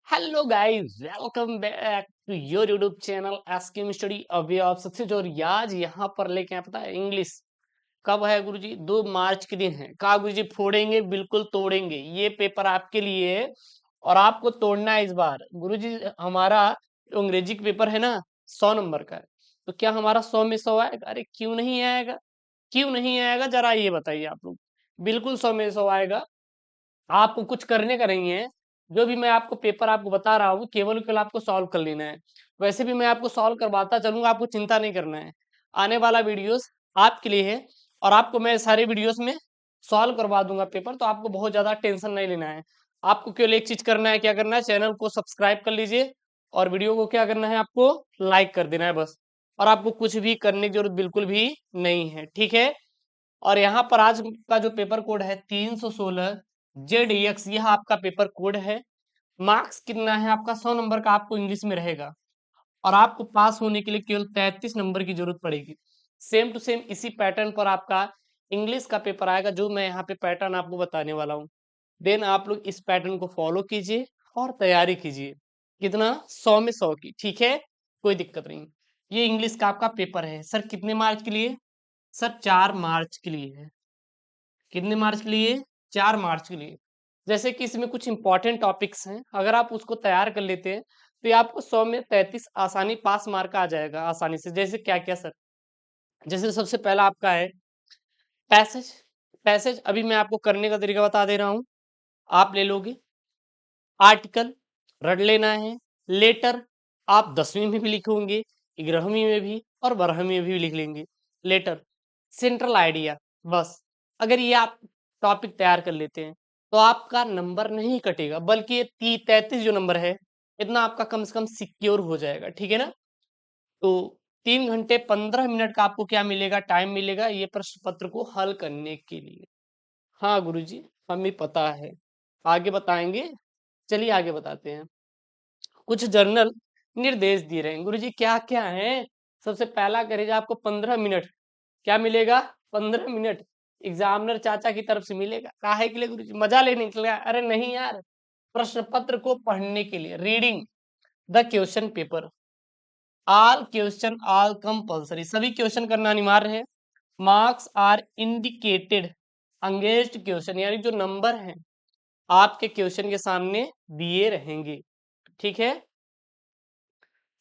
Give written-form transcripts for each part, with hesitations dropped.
Hello guys, welcome back to your YouTube channel SKM study. अभी आप सबसे जो रियाज यहाँ पर लेके आए, पता है इंग्लिश कब है गुरुजी? 2 मार्च के दिन है। कहा गुरुजी फोड़ेंगे, बिल्कुल तोड़ेंगे। ये पेपर आपके लिए है और आपको तोड़ना है इस बार। गुरुजी हमारा जो अंग्रेजी का पेपर है ना, 100 नंबर का है। तो क्या हमारा 100 में 100 आएगा? अरे क्यों नहीं आएगा? क्यों नहीं आएगा जरा ये बताइए आप लोग। बिल्कुल 100 में 100 आएगा। आपको कुछ करने का नहीं है। जो भी मैं आपको पेपर आपको बता रहा हूँ, केवल आपको सॉल्व कर लेना है। वैसे भी मैं आपको सॉल्व करवाता चलूंगा, आपको चिंता नहीं करना है। आने वाला वीडियोस आपके लिए है और आपको मैं सारे वीडियोस में सॉल्व करवा दूंगा पेपर, तो आपको बहुत ज्यादा टेंशन नहीं लेना है। आपको केवल एक चीज करना है, क्या करना है? चैनल को सब्सक्राइब कर लीजिए और वीडियो को क्या करना है, आपको लाइक कर देना है बस। और आपको कुछ भी करने की जरूरत बिल्कुल भी नहीं है, ठीक है? और यहाँ पर आज का जो पेपर कोड है 316 ZX, यह आपका पेपर कोड है। मार्क्स कितना है आपका? 100 नंबर का आपको इंग्लिश में रहेगा और आपको पास होने के लिए केवल 33 नंबर की जरूरत पड़ेगी। सेम टू सेम इसी पैटर्न पर आपका इंग्लिश का पेपर आएगा, जो मैं यहाँ पे पैटर्न आपको बताने वाला हूँ। देन आप लोग इस पैटर्न को फॉलो कीजिए और तैयारी कीजिए। कितना? 100 में 100 की, ठीक है? कोई दिक्कत नहीं। ये इंग्लिश का आपका पेपर है सर। कितने मार्च के लिए? सर 4 मार्च के लिए है। कितने मार्च के लिए? 4 मार्च के लिए। जैसे कि इसमें कुछ इंपॉर्टेंट टॉपिक्स हैं, अगर आप उसको तैयार कर लेते हैं तो ये आपको 100 में 33 आसानी पास मार्क आ जाएगा आसानी से। जैसे क्या क्या सर? जैसे सबसे पहला आपका है पैसेज। पैसेज अभी मैं आपको करने का तरीका बता दे रहा हूँ, आप ले लोगे। आर्टिकल रट लेना है। लेटर आप 10वीं में भी लिखोगे, 11वीं में भी और 12वीं में भी लिख लेंगे। लेटर, सेंट्रल आइडिया, बस। अगर ये आप टॉपिक तैयार कर लेते हैं तो आपका नंबर नहीं कटेगा, बल्कि ये 33 जो नंबर है, इतना आपका कम से कम सिक्योर हो जाएगा, ठीक है ना? तो 3 घंटे 15 मिनट का आपको क्या मिलेगा? टाइम मिलेगा ये प्रश्न पत्र को हल करने के लिए। हाँ गुरुजी, हमें पता है। आगे बताएंगे, चलिए आगे बताते हैं। कुछ जर्नल निर्देश दिए रहे हैं गुरुजी, क्या क्या है? सबसे पहला करेगा आपको 15 मिनट। क्या मिलेगा? 15 मिनट एग्जामिनर चाचा की तरफ से मिलेगा। काहे के लिए गुरुजी? मजा लेने के लिए? अरे नहीं यार, प्रश्न पत्र को पढ़ने के लिए। Reading the question paper, all question all compulsory, सभी क्वेश्चन करना अनिवार्य है। Marks are indicated against question, यानी जो नंबर है आपके क्वेश्चन के सामने दिए रहेंगे, ठीक है?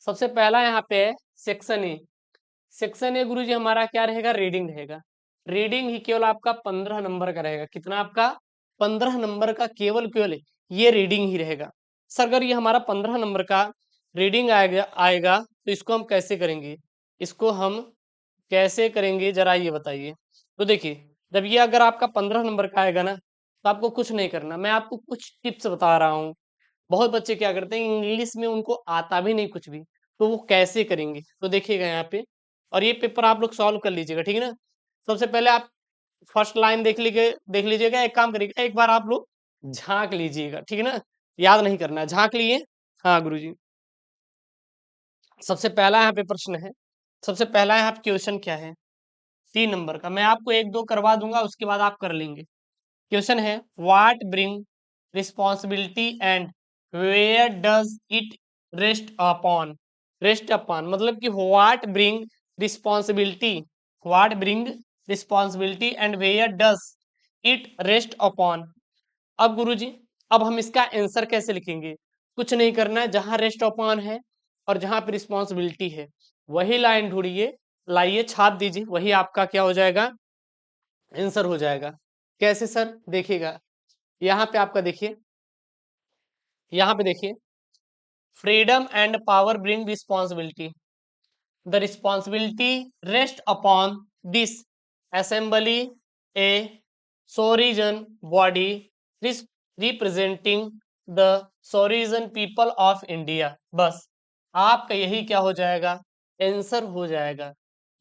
सबसे पहला यहाँ पे है सेक्शन ए। सेक्शन ए गुरुजी हमारा क्या रहेगा? रीडिंग रहेगा। रीडिंग ही केवल आपका 15 नंबर का रहेगा। कितना आपका? 15 नंबर का केवल केवल ये रीडिंग ही रहेगा। सर अगर ये हमारा 15 नंबर का रीडिंग आएगा आएगा तो इसको हम कैसे करेंगे? इसको हम कैसे करेंगे जरा ये बताइए। तो देखिए, जब ये अगर आपका 15 नंबर का आएगा ना, तो आपको कुछ नहीं करना। मैं आपको कुछ टिप्स बता रहा हूँ। बहुत बच्चे क्या करते हैं, इंग्लिश में उनको आता भी नहीं कुछ भी, तो वो कैसे करेंगे? तो देखिएगा यहाँ पे, और ये पेपर आप लोग सॉल्व कर लीजिएगा, ठीक है ना? सबसे पहले आप फर्स्ट लाइन देख लीजिएगा। एक काम करिएगा, एक बार आप लोग झांक लीजिएगा, ठीक है ना? याद नहीं करना है, झांक लिए? हाँ गुरुजी। सबसे पहला यहाँ पे प्रश्न है। सबसे पहला यहाँ पे क्वेश्चन क्या है? 3 नंबर का। मैं आपको एक दो करवा दूंगा, उसके बाद आप कर लेंगे। क्वेश्चन है, what bring responsibility and where does it rest upon? Rest upon मतलब कि what bring responsibility and where does it rest upon? अब गुरुजी, अब हम इसका आंसर कैसे लिखेंगे? कुछ नहीं करना है, जहां रेस्ट अपॉन है और जहां पे रिस्पॉन्सिबिलिटी है वही लाइन ढूंढिए, लाइए, छाप दीजिए, वही आपका क्या हो जाएगा? आंसर हो जाएगा। कैसे सर? देखिएगा यहाँ पे, आपका देखिए, यहाँ पे देखिए, freedom and power bring responsibility, the responsibility rest upon this assembly a sovereign body representing the sovereign people of India. बस आपका यही क्या हो जाएगा? आंसर हो जाएगा।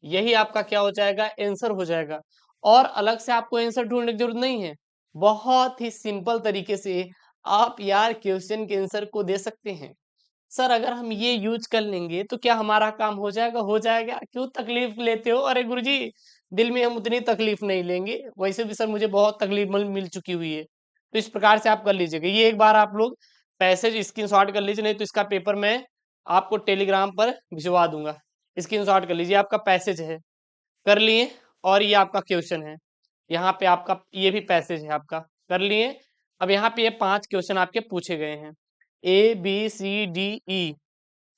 यही आपका क्या हो जाएगा? आंसर हो जाएगा। और अलग से आपको आंसर ढूंढने की जरूरत नहीं है। बहुत ही सिंपल तरीके से आप यार क्वेश्चन के आंसर को दे सकते हैं। सर अगर हम ये यूज कर लेंगे तो क्या हमारा काम हो जाएगा? हो जाएगा। क्यों तकलीफ लेते हो? अरे गुरुजी, दिल में हम उतनी तकलीफ नहीं लेंगे। वैसे भी सर मुझे बहुत तकलीफ मिल मिल चुकी हुई है। तो इस प्रकार से आप कर लीजिएगा। ये एक बार आप लोग पैसेज स्क्रीनशॉट कर लीजिए, नहीं तो इसका पेपर मैं आपको टेलीग्राम पर भिजवा दूंगा। स्क्रीनशॉट कर लीजिए, आपका पैसेज है, कर लिए। और ये आपका क्वेश्चन है, यहाँ पे आपका ये भी पैसेज है आपका, कर लिए। अब यहाँ पे ये 5 क्वेश्चन आपके पूछे गए हैं, A B C D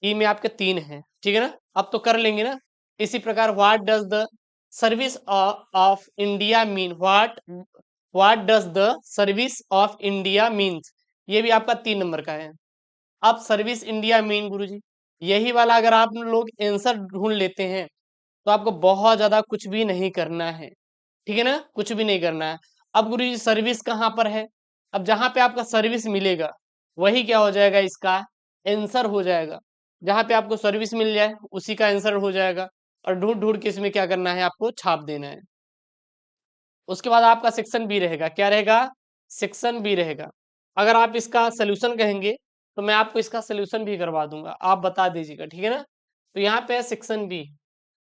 E में आपके 3 हैं, ठीक है ना। अब तो कर लेंगे ना। इसी प्रकार what does the service of India mean, what does the service of India means, ये भी आपका 3 नंबर का है। अब सर्विस इंडिया मीन गुरुजी, यही वाला अगर आप लोग आंसर ढूंढ लेते हैं तो आपको बहुत ज्यादा कुछ भी नहीं करना है, ठीक है ना, कुछ भी नहीं करना है। अब गुरुजी सर्विस कहाँ पर है, अब जहां पे आपका सर्विस मिलेगा वही क्या हो जाएगा, इसका आंसर हो जाएगा। जहां पे आपको सर्विस मिल जाए उसी का आंसर हो जाएगा, और ढूंढ ढूंढ के इसमें क्या करना है, आपको छाप देना है। उसके बाद आपका सेक्शन बी रहेगा, क्या रहेगा, सेक्शन बी रहेगा। अगर आप इसका सोल्यूशन कहेंगे तो मैं आपको इसका सोल्यूशन भी करवा दूंगा, आप बता दीजिएगा, ठीक है ना। तो यहाँ पे है सेक्शन बी।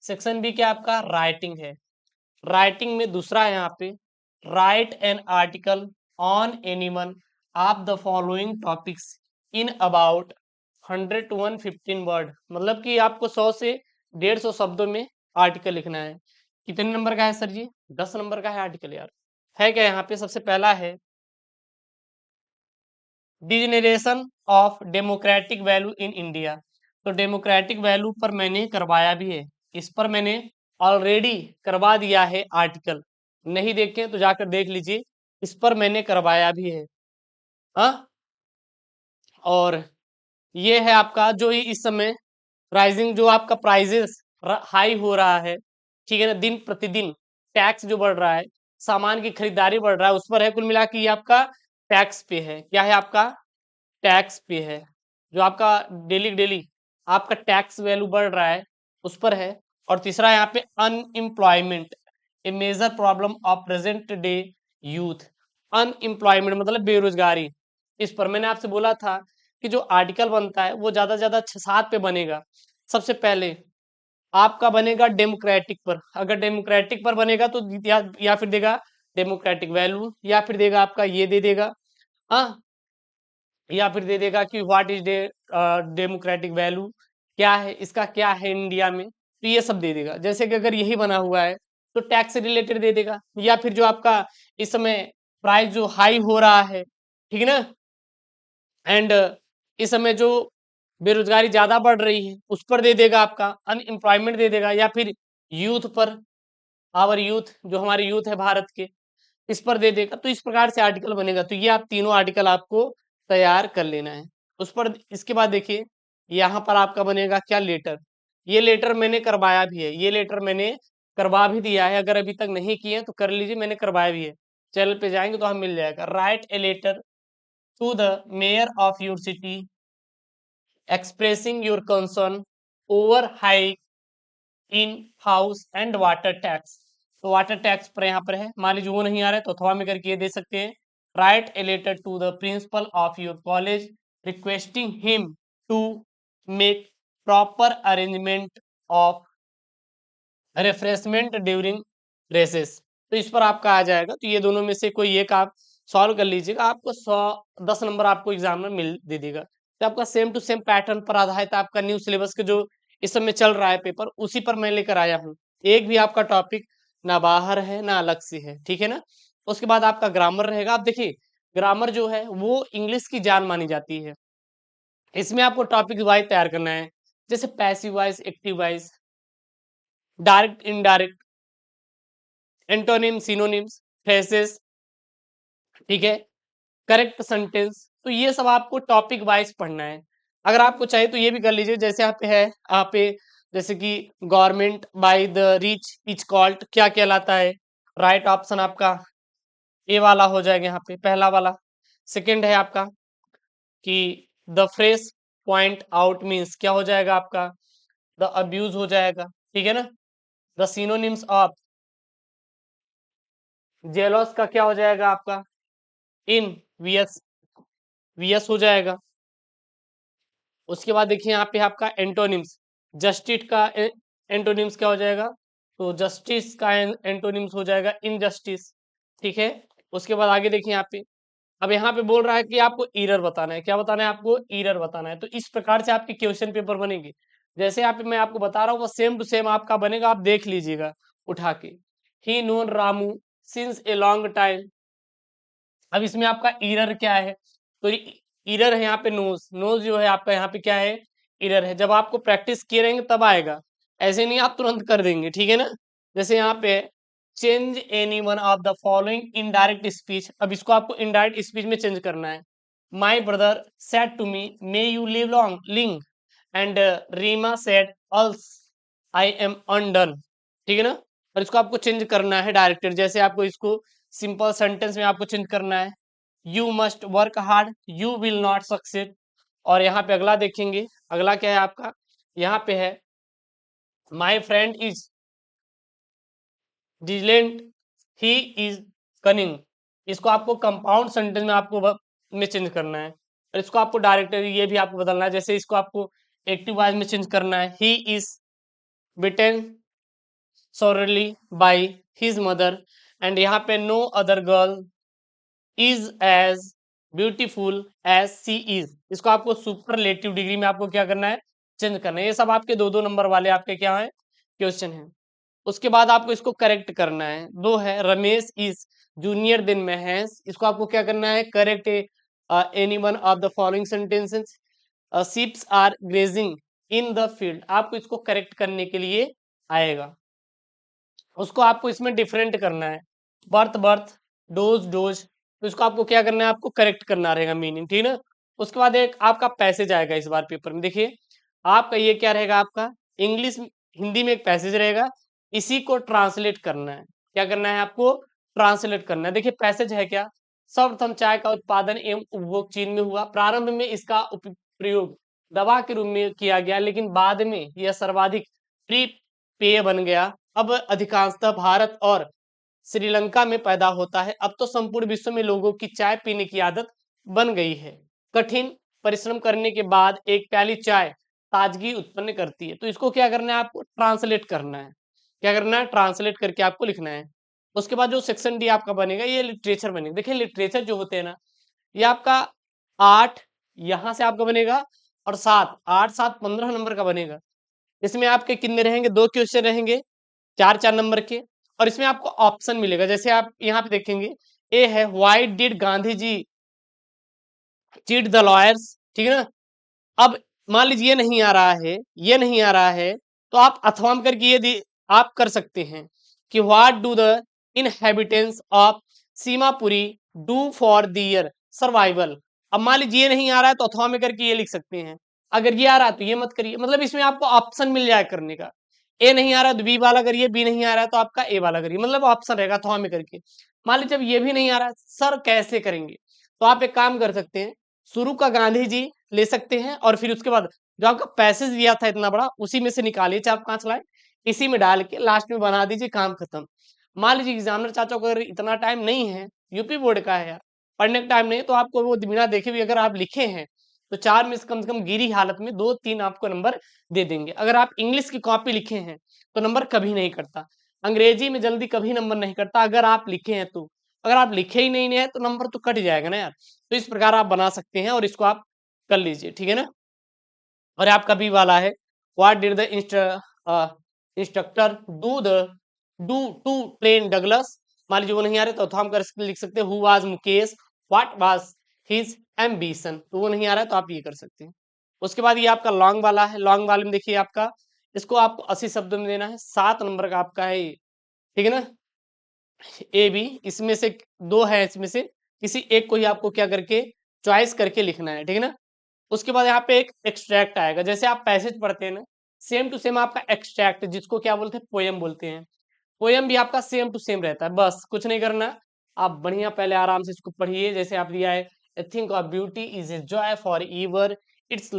सेक्शन बी क्या आपका राइटिंग है। राइटिंग में दूसरा है यहाँ पे, right an article on anyone of the following topics in about 100 to 115 word, मतलब कि आपको 100 से 150 शब्दों में आर्टिकल लिखना है। कितने नंबर का है सर जी, 10 नंबर का है आर्टिकल यार। है क्या, यहाँ पे सबसे पहला है degeneration of democratic value in India. तो डेमोक्रेटिक वैल्यू पर मैंने करवाया भी है, इस पर मैंने ऑलरेडी करवा दिया है आर्टिकल, नहीं देखें तो जाकर देख लीजिए, इस पर मैंने करवाया भी है। हाँ, और ये है आपका जो इस समय प्राइसिंग, जो आपका प्राइजेस हाई हो रहा है, ठीक है ना, दिन प्रतिदिन टैक्स जो बढ़ रहा है, सामान की खरीदारी बढ़ रहा है, उस पर है। कुल मिला के ये आपका टैक्स पे है, क्या है आपका टैक्स पे है, जो आपका डेली डेली आपका टैक्स वैल्यू बढ़ रहा है उस पर है। और तीसरा यहाँ पे unemployment, a major problem of present day youth. Unemployment मतलब बेरोजगारी, इस पर मैंने आपसे बोला था कि जो आर्टिकल बनता है वो ज्यादा से ज्यादा 6-7 पे बनेगा। सबसे पहले आपका बनेगा डेमोक्रेटिक पर, अगर डेमोक्रेटिक पर बनेगा तो या फिर देगा डेमोक्रेटिक वैल्यू, या फिर देगा आपका ये दे देगा, हाँ, या फिर दे देगा कि व्हाट इज डेमोक्रेटिक वैल्यू, क्या है इसका, क्या है इंडिया में, तो ये सब दे देगा। जैसे कि अगर यही बना हुआ है तो टैक्स से रिलेटेड दे देगा, या फिर जो आपका इस समय प्राइस जो हाई हो रहा है, ठीक है ना, एंड इस समय जो बेरोजगारी ज्यादा बढ़ रही है उस पर दे देगा, आपका अनएम्प्लॉयमेंट दे देगा, या फिर यूथ पर, आवर यूथ, जो हमारे यूथ है भारत के, इस पर दे देगा। तो इस प्रकार से आर्टिकल बनेगा, तो ये आप तीनों आर्टिकल आपको तैयार कर लेना है उस पर। इसके बाद देखिए यहाँ पर आपका बनेगा क्या, लेटर। ये लेटर मैंने करवाया भी है, ये लेटर मैंने करवा भी दिया है, अगर अभी तक नहीं किए तो कर लीजिए, मैंने करवाया भी है। चैनल पे जाएंगे तो हम मिल जाएगा। Write a letter to the mayor of your city expressing your concern over high in house and water tax. तो वाटर टैक्स पर यहाँ पर है, मान लीजिए वो नहीं आ रहा है तो अथवा में करके ये दे सकते हैं। Write a letter to the principal of your college requesting him to make proper arrangement of refreshment during recess. तो इस पर आपका आ जाएगा, तो ये दोनों में से कोई एक आप सॉल्व कर लीजिएगा, आपको 110 नंबर आपको एग्जाम में मिल दे देगा। तो आपका सेम टू सेम पैटर्न पर आधारित आपका न्यू सिलेबस के जो इस समय चल रहा है पेपर, उसी पर मैं लेकर आया हूँ। एक भी आपका टॉपिक ना बाहर है ना अलग से है, ठीक है ना। उसके बाद आपका ग्रामर रहेगा। आप देखिए ग्रामर जो है वो इंग्लिश की जान मानी जाती है, इसमें आपको टॉपिक वाइज तैयार करना है, जैसे passive wise, active voice, direct indirect, antonym, synonyms, phrases, ठीक है, करेक्ट सेंटेंस। तो ये सब आपको टॉपिक वाइज पढ़ना है। अगर आपको चाहिए तो ये भी कर लीजिए, जैसे यहाँ पे है, यहाँ पे जैसे कि government by the rich is called, क्या कहलाता है। राइट ऑप्शन आपका ए वाला हो जाएगा, यहाँ पे पहला वाला। सेकंड है आपका कि the fresh point out means, क्या हो जाएगा आपका, द अब्यूज हो जाएगा, ठीक है ना। द सिनोनिम्स ऑफ जेलस का क्या हो जाएगा आपका, इन वीएस, वीएस हो जाएगा। उसके बाद देखिए यहाँ पे आपका एंटोनिम्स, जस्टिस का एंटोनिम्स क्या हो जाएगा, तो जस्टिस का एंटोनिम्स हो जाएगा इनजस्टिस, ठीक है। उसके बाद आगे देखिए यहाँ पे अब यहाँ पे बोल रहा है कि आपको एरर बताना है, क्या बताना है आपको, एरर बताना है। तो इस प्रकार से आपके क्वेश्चन पेपर बनेंगे। जैसे यहाँ पे मैं आपको बता रहा हूँ वो सेम टू सेम आपका बनेगा, आप देख लीजिएगा उठा के। He known Ramu since a long time. अब इसमें आपका एरर क्या है, तो एरर है यहाँ पे नोज, नोज जो है आपका यहाँ पे क्या है, एरर है। जब आपको प्रैक्टिस किए रहेंगे तब आएगा, ऐसे नहीं आप तुरंत कर देंगे, ठीक है ना। जैसे यहाँ पे change any one of the following indirect speech, अब इसको आपको इनडायरेक्ट स्पीच में चेंज करना है। My brother said to me may you live long ling and Rima said alas I am undone, ठीक है ना। और इसको आपको चेंज करना है डायरेक्टर, जैसे आपको इसको सिंपल सेंटेंस में आपको चेंज करना है। You must work hard you will not succeed. और यहाँ पे अगला देखेंगे, अगला क्या है आपका, यहाँ पे है my friend is delinted he is cunning. इसको आपको कंपाउंड सेंटेंस में आपको में चेंज करना है। और इसको आपको डायरेक्टर ये भी आपको बदलना है, जैसे इसको आपको एक्टिव वॉइस में चेंज करना है। He is bitten sorely by his mother and यहाँ पे no other girl is as beautiful as she is। इसको आपको सुपरलेटिव डिग्री में आपको क्या करना है, चेंज करना है। ये सब आपके 2-2 नंबर वाले आपके क्या है, क्वेश्चन है। उसके बाद आपको इसको करेक्ट करना है। दो है Ramesh is junior than Mahesh, इसको आपको क्या करना है, correct any one of the following sentences. Ships are grazing in the field, आपको इसको करेक्ट करने के लिए आएगा। उसको आपको इसमें डिफरेंट करना है, बर्थ बर्थ, डोज डोज, तो इसको आपको क्या करना है, आपको करेक्ट करना रहेगा मीनिंग, ठीक है ना। उसके बाद एक आपका पैसेज आएगा इस बार पेपर में, देखिए आपका ये क्या रहेगा, आपका इंग्लिश हिंदी में एक पैसेज रहेगा, इसी को ट्रांसलेट करना है। क्या करना है आपको, ट्रांसलेट करना है। देखिए पैसेज है क्या, सर्वप्रथम चाय का उत्पादन एवं उपभोग चीन में हुआ, प्रारंभ में इसका प्रयोग दवा के रूप में किया गया, लेकिन बाद में यह सर्वाधिक प्रिय पेय बन गया। अब अधिकांशतः भारत और श्रीलंका में पैदा होता है। अब तो संपूर्ण विश्व में लोगों की चाय पीने की आदत बन गई है। कठिन परिश्रम करने के बाद एक प्याली चाय ताजगी उत्पन्न करती है। तो इसको क्या करना है, आपको ट्रांसलेट करना है। क्या करना है, ट्रांसलेट करके आपको लिखना है। उसके बाद जो सेक्शन डी आपका बनेगा ये लिटरेचर बनेगा। देखिए लिटरेचर जो होते हैं ना, ये आपका 8 यहाँ से आपका बनेगा और 7, 8 7 15 नंबर का बनेगा। इसमें आपके कितने रहेंगे, 2 क्वेश्चन रहेंगे 4-4 नंबर के, और इसमें आपको ऑप्शन मिलेगा। जैसे आप यहाँ पे देखेंगे, ए है why did Gandhi ji cheat the lawyers, ठीक है ना। अब मान लीजिए ये नहीं आ रहा है, ये नहीं आ रहा है, तो आप अथवा में करके ये आप कर सकते हैं कि what do the inhabitants of Seemapuri do for their survival. अब मान लीजिए ये नहीं आ रहा है तो अथवा में करके ये लिख सकते हैं। अगर ये आ रहा है तो ये मत करिए, मतलब इसमें आपको ऑप्शन मिल जाए करने का। ए नहीं आ रहा है तो बी वाला करिए, बी नहीं आ रहा है तो आपका ए वाला करिए, मतलब ऑप्शन रहेगा अथवा में करके। मान लीजिए जब ये भी नहीं आ रहा है, सर कैसे करेंगे, तो आप एक काम कर सकते हैं, शुरू का गांधी जी ले सकते हैं और फिर उसके बाद जो आपका पैसेज दिया था इतना बड़ा, उसी में से निकालिए 4-5 लाइन, इसी में डाल के लास्ट में बना दीजिए, काम खत्म। मान लीजिए एग्जामिनर चाचा को अगर इतना टाइम नहीं है, यूपी बोर्ड का है यार, पढ़ने का टाइम नहीं है, तो आपको वो बिना देखे भी अगर आप लिखे हैं तो 4 में से कम गिरी हालत में 2-3 आपको नंबर दे देंगे। अगर आप इंग्लिश की कॉपी लिखे हैं तो नंबर कभी नहीं कटता, अंग्रेजी में जल्दी कभी नंबर नहीं कटता अगर आप लिखे हैं तो। अगर आप लिखे ही नहीं है तो नंबर तो कट जाएगा ना यार। तो इस प्रकार आप बना सकते हैं और इसको आप कर लीजिए, ठीक है ना। और आपका बी वाला है, what did the instructor do to train Douglas. मान लीजिए वो नहीं आ रहे तो हम कर लिख सकते हैं who was Mukesh, what was his ambition, तो वो नहीं आ रहा है तो आप ये कर सकते हैं। उसके बाद ये आपका लॉन्ग वाला है, लॉन्ग वाले में देखिए आपका, इसको आपको 80 शब्दों में देना है, 7 नंबर का आपका है ये, ठीक है ना। ए बी इसमें से 2 है, इसमें से किसी एक को ही आपको क्या करके चॉइस करके लिखना है, ठीक है ना। उसके बाद यहाँ पे एक एक्सट्रैक्ट आएगा, जैसे आप पैसेज पढ़ते हैं ना, सेम टू सेम आपका एक्सट्रैक्ट, जिसको क्या बोलते हैं, पोयम बोलते हैं, पोयम भी आपका सेम टू सेम रहता है। बस कुछ नहीं करना, आप बढ़िया पहले आराम से इसको पढ़िए। जैसे आप लिया है, a thing of beauty is a joy forever its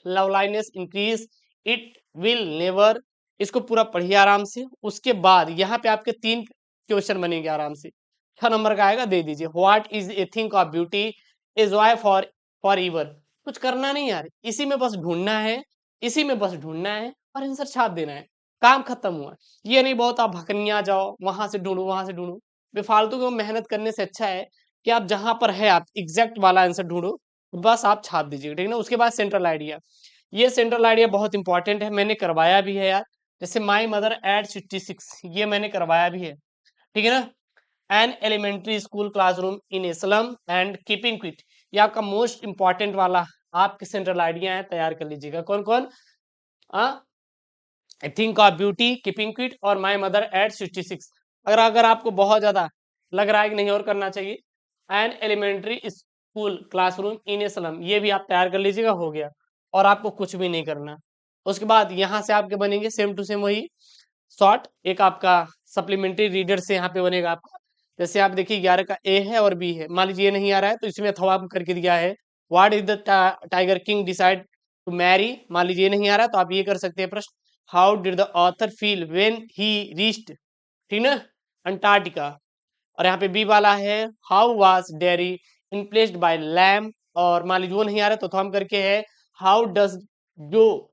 loveliness increase it will never, इसको पूरा पढ़िए आराम से। उसके बाद यहाँ पे आपके 3 क्वेश्चन बनेंगे आराम से, 6 नंबर का आएगा, दे दीजिए। What is a thing of beauty a joy forever, कुछ करना नहीं यार, इसी में बस ढूंढना है, इसी में बस ढूंढना है और आंसर छाप देना है, काम खत्म हुआ। ये नहीं बहुत आप भकनिया जाओ, वहां से ढूंढो वहां से ढूंढो, बेफालतू को मेहनत करने से अच्छा है कि आप जहां पर है आप एग्जैक्ट वाला आंसर ढूंढो, बस आप छाप दीजिएगा, ठीक है ना। उसके बाद सेंट्रल आइडिया, ये सेंट्रल आइडिया बहुत इंपॉर्टेंट है, मैंने करवाया भी है यार। जैसे माई मदर एट 66, ये मैंने करवाया भी है, ठीक है ना। An elementary school classroom in a slum and keeping quiet, ये आपका मोस्ट इंपॉर्टेंट वाला आपके सेंट्रल आइडिया है, तैयार कर लीजिएगा। कौन कौन? Think of beauty, keeping quit और माई मदर एट 66। अगर अगर आपको बहुत ज्यादा लग रहा है कि नहीं और करना चाहिए, an elementary school classroom in a slum, ये भी आप तैयार कर लीजिएगा, हो गया। और आपको कुछ भी नहीं करना। उसके बाद यहाँ से आपके बनेंगे सेम टू सेम वही शॉर्ट, एक आपका सप्लीमेंट्री रीडर से यहाँ पे बनेगा आपका। जैसे आप देखिए 11 का ए है और बी है, मान लीजिए ये नहीं आ रहा है तो इसमें अथवा करके दिया है, what is the tiger king decide to marry, मान लीजिए ये नहीं आ रहा है तो आप ये कर सकते हैं प्रश्न, how did the author feel when he reached, ठीक ना, अंटार्कटिका। और यहाँ पे बी वाला है, how was Derry influenced by Lamb, और मान लीजिए वो नहीं आ रहा है तो हम करके है, how does Jo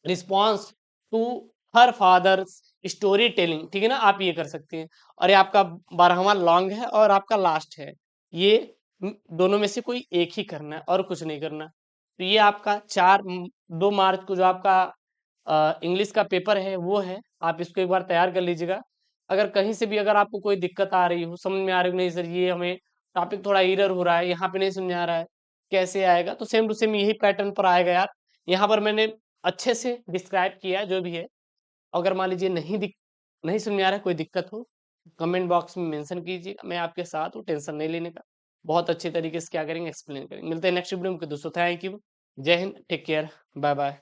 response to her father's story telling, ठीक है ना, आप ये कर सकते हैं। और ये आपका 12वां लॉन्ग है और आपका लास्ट है, ये दोनों में से कोई एक ही करना है और कुछ नहीं करना। तो ये आपका 2 मार्च को जो आपका इंग्लिश का पेपर है वो है, आप इसको एक बार तैयार कर लीजिएगा। अगर कहीं से भी अगर आपको कोई दिक्कत आ रही हो, समझ में आ रही हो नहीं सर ये हमें टॉपिक थोड़ा इरर हो रहा है, यहाँ पे नहीं समझ आ रहा है, कैसे आएगा, तो सेम टू सेम यही पैटर्न पर आएगा यार। यहाँ पर मैंने अच्छे से डिस्क्राइब किया है जो भी है। अगर मान लीजिए नहीं समझ में आ रहा है, कोई दिक्कत हो, कमेंट बॉक्स में मेंशन कीजिएगा, मैं आपके साथ हूँ, टेंशन नहीं लेने का। बहुत अच्छे तरीके से क्या करेंगे, एक्सप्लेन करेंगे। मिलते हैं नेक्स्ट वीडियो में दोस्तों, thank you, Jai Hind, take care, bye bye.